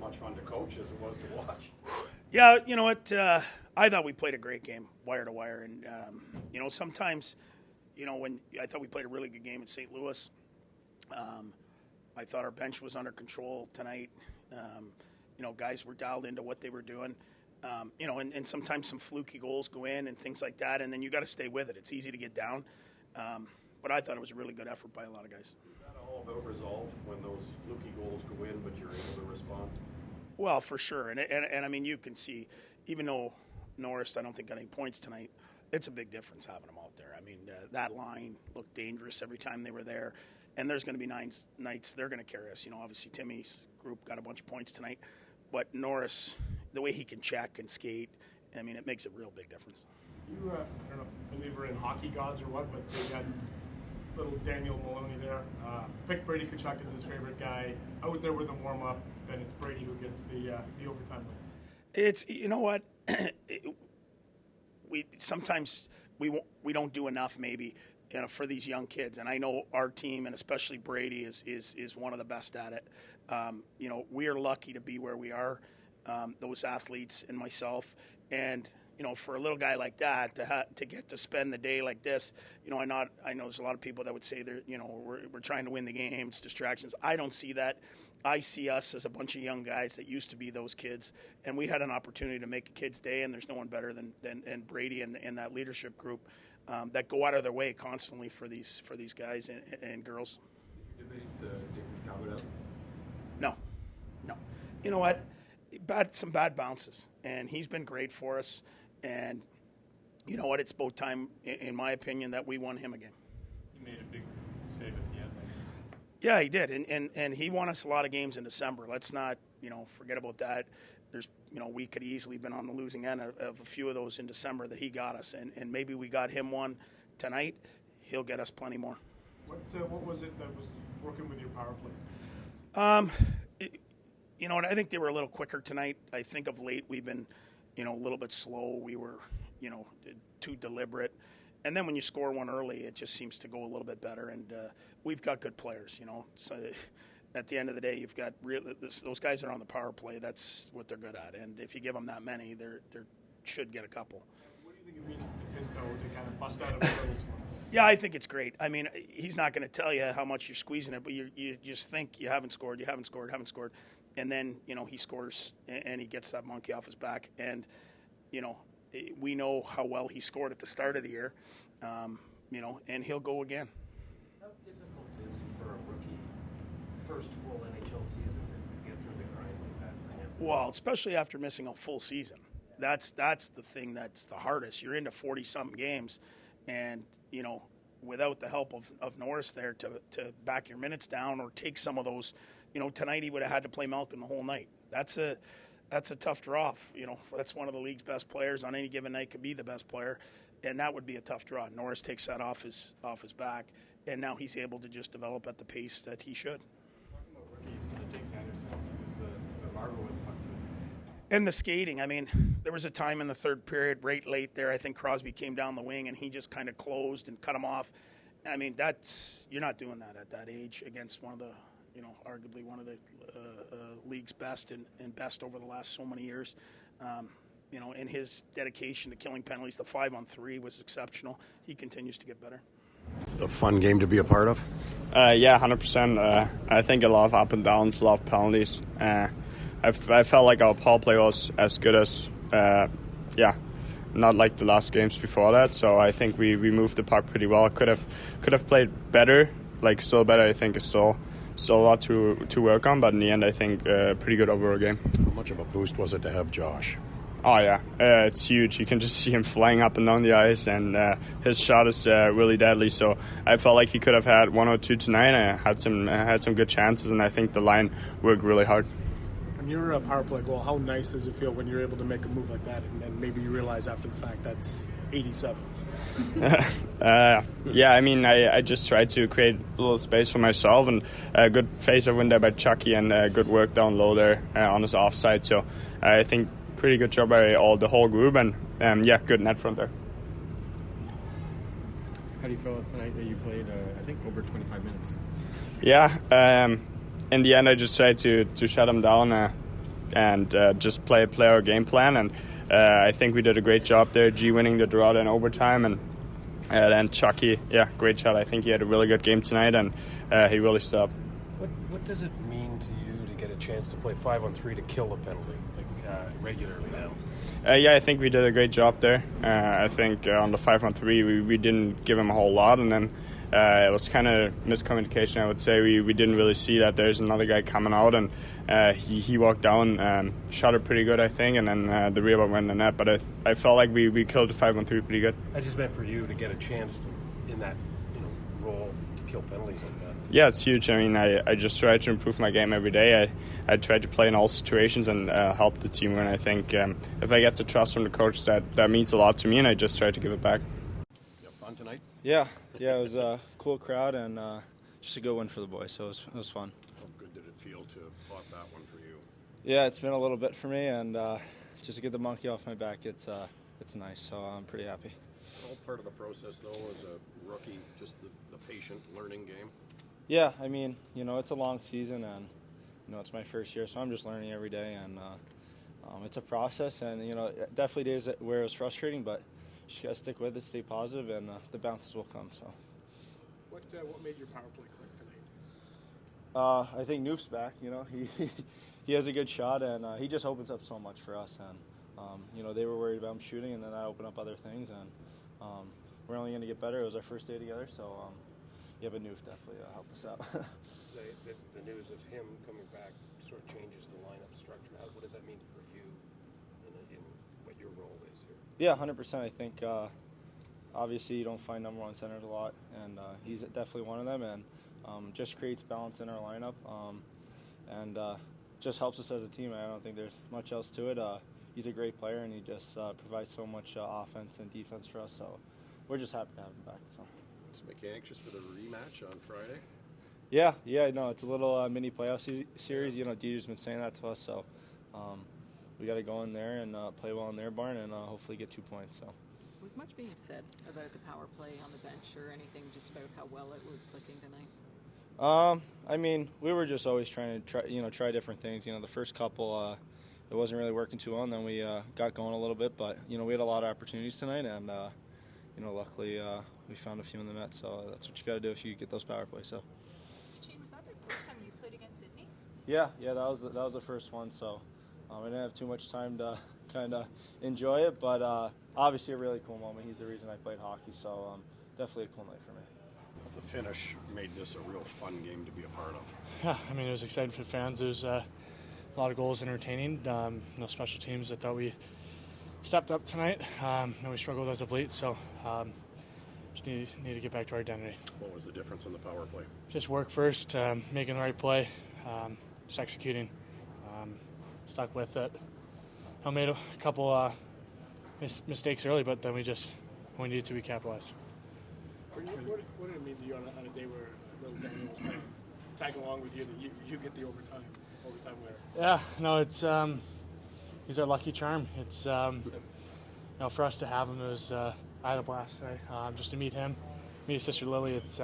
much fun to coach as it was to watch. Yeah, you know what? I thought we played a great game, wire to wire. And, sometimes, when I thought we played a really good game in St. Louis, I thought our bench was under control tonight. Guys were dialed into what they were doing. And sometimes some fluky goals go in and things like that, and then you got to stay with it. It's easy to get down. But I thought it was a really good effort by a lot of guys. Is that all about resolve when those fluky goals go in, but you're able to respond? Well, for sure. And I mean, you can see, even though Norris, I don't think, got any points tonight, it's a big difference having them out there. I mean, that line looked dangerous every time they were there. And there's going to be nights they're going to carry us. Obviously Timmy's group got a bunch of points tonight. But Norris, the way he can check and skate, I mean, it makes a real big difference. You, I don't know if you believer in hockey gods or what, but they got little Daniel Maloney there. Picked Brady Tkachuk as his favorite guy out there with a warm-up, and it's Brady who gets the overtime. It's, you know what, sometimes we don't do enough maybe for these young kids, and I know our team and especially Brady is one of the best at it. We are lucky to be where we are, those athletes and myself, and for a little guy like that to get to spend the day like this, I know there's a lot of people that would say we're trying to win the game, it's distractions. I don't see that. I see us as a bunch of young guys that used to be those kids, and we had an opportunity to make a kid's day, and there's no one better than Brady and that leadership group that go out of their way constantly for these guys and girls. Did you debate David Calvert? No. You know what? Some bad bounces, and he's been great for us. And you know what? It's about time, in my opinion, that we won him again. He made a big save at the end. Yeah, he did, and he won us a lot of games in December. Let's not, forget about that. There's, we could easily been on the losing end of a few of those in December that he got us, and maybe we got him one tonight. He'll get us plenty more. What was it that was working with your power play? You know what? I think they were a little quicker tonight. I think of late we've been, a little bit slow. We were, too deliberate. And then when you score one early, it just seems to go a little bit better. And we've got good players, So at the end of the day, you've got those guys that are on the power play. That's what they're good at. And if you give them that many, they should get a couple. What do you think it means to Pinto to kind of bust out of a little slump? Yeah, I think it's great. I mean, he's not going to tell you how much you're squeezing it, but you just think you haven't scored. And then, he scores and he gets that monkey off his back. And, we know how well he scored at the start of the year, and he'll go again. How difficult is it for a rookie, first full NHL season, to get through the grind like that for him? Well, especially after missing a full season. That's the thing that's the hardest. You're into 40-something games, and, without the help of Norris there to back your minutes down or take some of those, tonight he would have had to play Malkin the whole night. That's a tough draw. That's one of the league's best players on any given night, could be the best player, and that would be a tough draw. Norris takes that off his back, and now he's able to just develop at the pace that he should. Talking about rookies, Jake Sanderson was the marvel with the puck too. And the skating, I mean, there was a time in the third period, right late there, I think Crosby came down the wing and he just kind of closed and cut him off. I mean, you're not doing that at that age against one of the, arguably one of the league's best and best over the last so many years. And his dedication to killing penalties, the 5-on-3 was exceptional. He continues to get better. A fun game to be a part of? Yeah, 100%. I think a lot of up and downs, a lot of penalties. I felt like our power play was as good as, not like the last games before that. So I think we moved the puck pretty well. Could have played better, still better. I think is still a lot to work on. But in the end, I think pretty good overall game. How much of a boost was it to have Josh? Oh yeah, it's huge. You can just see him flying up and down the ice, and his shot is really deadly. So I felt like he could have had one or two tonight. I had some good chances, and I think the line worked really hard. On your power play goal, how nice does it feel when you're able to make a move like that, and then maybe you realize after the fact that's 87? Yeah, I mean, I just tried to create a little space for myself, and a good face-off win there by Chucky, and good work down low there on his offside. So I think pretty good job by the whole group, and good net front there. How do you feel tonight that you played, I think, over 25 minutes? Yeah, in the end I just tried to shut him down. and just play our game plan. And I think we did a great job there. G winning the draw in overtime, and then Chucky, great shot. I think he had a really good game tonight, and he really stood up. What does it mean to you to get a chance to play 5-on-3 to kill a penalty regularly now? I think we did a great job there. I think on the 5-on-3 we didn't give him a whole lot, and then it was kind of miscommunication, I would say. We didn't really see that there's another guy coming out, and he walked down, shot it pretty good, I think, and then the rebound went in the net. But I felt like we killed the 5-on-3 pretty good. I just meant for you to get a chance in that role to kill penalties like that. Yeah, it's huge. I mean, I just try to improve my game every day. I try to play in all situations and help the team win. I think if I get the trust from the coach, that means a lot to me, and I just try to give it back. You have fun tonight? Yeah, it was a cool crowd and just a good win for the boys, so it was fun. How good did it feel to pot that one for you? Yeah, it's been a little bit for me, and just to get the monkey off my back, it's nice, so I'm pretty happy. All part of the process, though, as a rookie, just the patient learning game? Yeah, I mean, it's a long season, and, it's my first year, so I'm just learning every day, and it's a process, and, definitely days where it was frustrating, but you just got to stick with it, stay positive, and the bounces will come, so. What made your power play click tonight? I think Noof's back, he has a good shot, and he just opens up so much for us, and, they were worried about him shooting, and then that opened up other things, and we're only going to get better. It was our first day together, so but Noof definitely helped us out. The news of him coming back sort of changes the lineup structure. What does that mean for you in what your role is here? Yeah, 100%. I think obviously you don't find number one centers a lot, and he's definitely one of them, and just creates balance in our lineup, and just helps us as a team. I don't think there's much else to it. He's a great player, and he just provides so much offense and defense for us, so we're just happy to have him back. So. Does it make you anxious for the rematch on Friday? Yeah, no, it's a little mini playoff series. Dieter's been saying that to us, so we got to go in there and play well in their barn and hopefully get 2 points. So. Was much being said about the power play on the bench or anything just about how well it was clicking tonight? I mean, we were just always trying to try different things. The first couple, it wasn't really working too well, and then we got going a little bit. But we had a lot of opportunities tonight, and luckily we found a few in the net. So that's what you got to do if you get those power plays. So. Shane, was that the first time you played against Sydney? Yeah, that was the first one. So I didn't have too much time to kind of enjoy it, but obviously a really cool moment. He's the reason I played hockey, so definitely a cool night for me. The finish made this a real fun game to be a part of. Yeah, I mean, it was exciting for the fans. There was a lot of goals, entertaining. Special teams. I thought we stepped up tonight. We struggled as of late, so just need to get back to our identity. What was the difference in the power play? Just work first, making the right play, just executing. Stuck with it. I made a couple mistakes early, but then when we needed to, we capitalized. What did it mean to you on a day where little Daniel was kind of tagging along with you that you get the overtime winner? Yeah, no, it's he's our lucky charm. It's for us to have him, it was I had a blast today. Just to meet him, meet his sister Lily. It's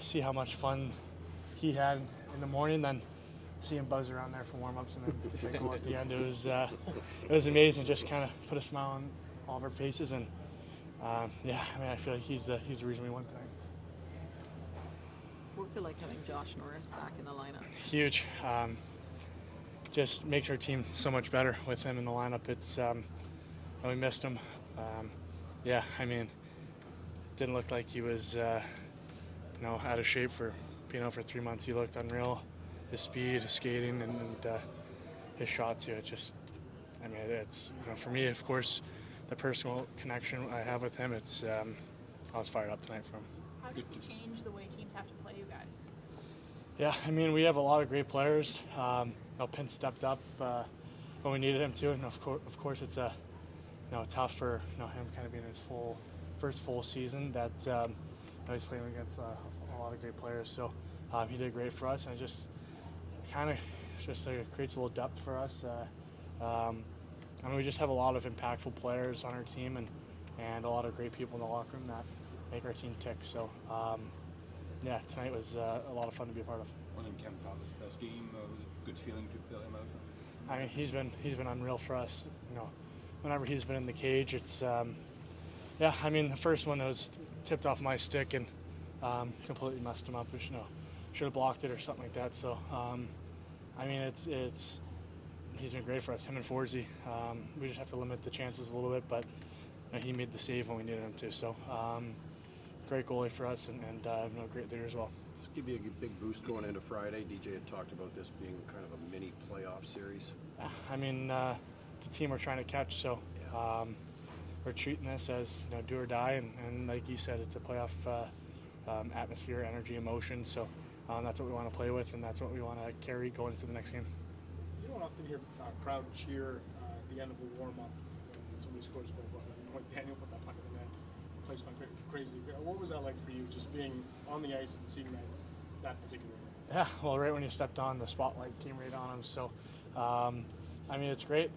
see how much fun he had in the morning, then see him buzz around there for warm-ups, and then go at the end. It was amazing. Just kind of put a smile on all of our faces, and I feel like he's the reason we won tonight. What was it like having Josh Norris back in the lineup? Huge. Just makes our team so much better with him in the lineup. It's we missed him. Didn't look like he was out of shape for being out for 3 months. He looked unreal. His speed, his skating, and his shot too. It's for me, of course, the personal connection I have with him. I was fired up tonight for him. How does he change the way teams have to play you guys? Yeah, we have a lot of great players. Pint stepped up when we needed him to, and of course it's tough for him kind of being his first full season that he's playing against a lot of great players. So he did great for us, and just creates a little depth for us. We just have a lot of impactful players on our team, and a lot of great people in the locker room that make our team tick. So tonight was a lot of fun to be a part of. One of Cam Thomas' best game, good feeling to fill him out? I mean, he's been unreal for us. You know, whenever he's been in the cage, it's yeah. I mean, the first one was tipped off my stick and completely messed him up. Which, you know, should have blocked it or something like that. So, I mean, it's he's been great for us. Him and Forsey. We just have to limit the chances a little bit, but you know, he made the save when we needed him to. So, great goalie for us and you know, great leader as well. Just give you a big boost going into Friday. DJ had talked about this being kind of a mini playoff series. I mean, the team we're trying to catch, so we're treating this as, you know, do or die, and like you said, it's a playoff atmosphere, energy, emotion. So that's what we want to play with, and that's what we want to carry going into the next game. You don't often hear crowd cheer at the end of a warm up when somebody scores a goal. But when Daniel put that puck in the net, the place went crazy. What was that like for you, just being on the ice and seeing that particular moment? Yeah, well, right when you stepped on, the spotlight came right on him. So, I mean, it's great.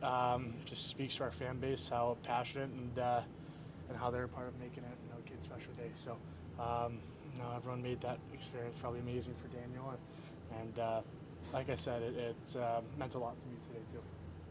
Just speaks to our fan base how passionate and how they're a part of making it, you know, a kid's special day. So, you know, everyone made that experience probably amazing for Daniel, and like I said, it meant a lot to me today too.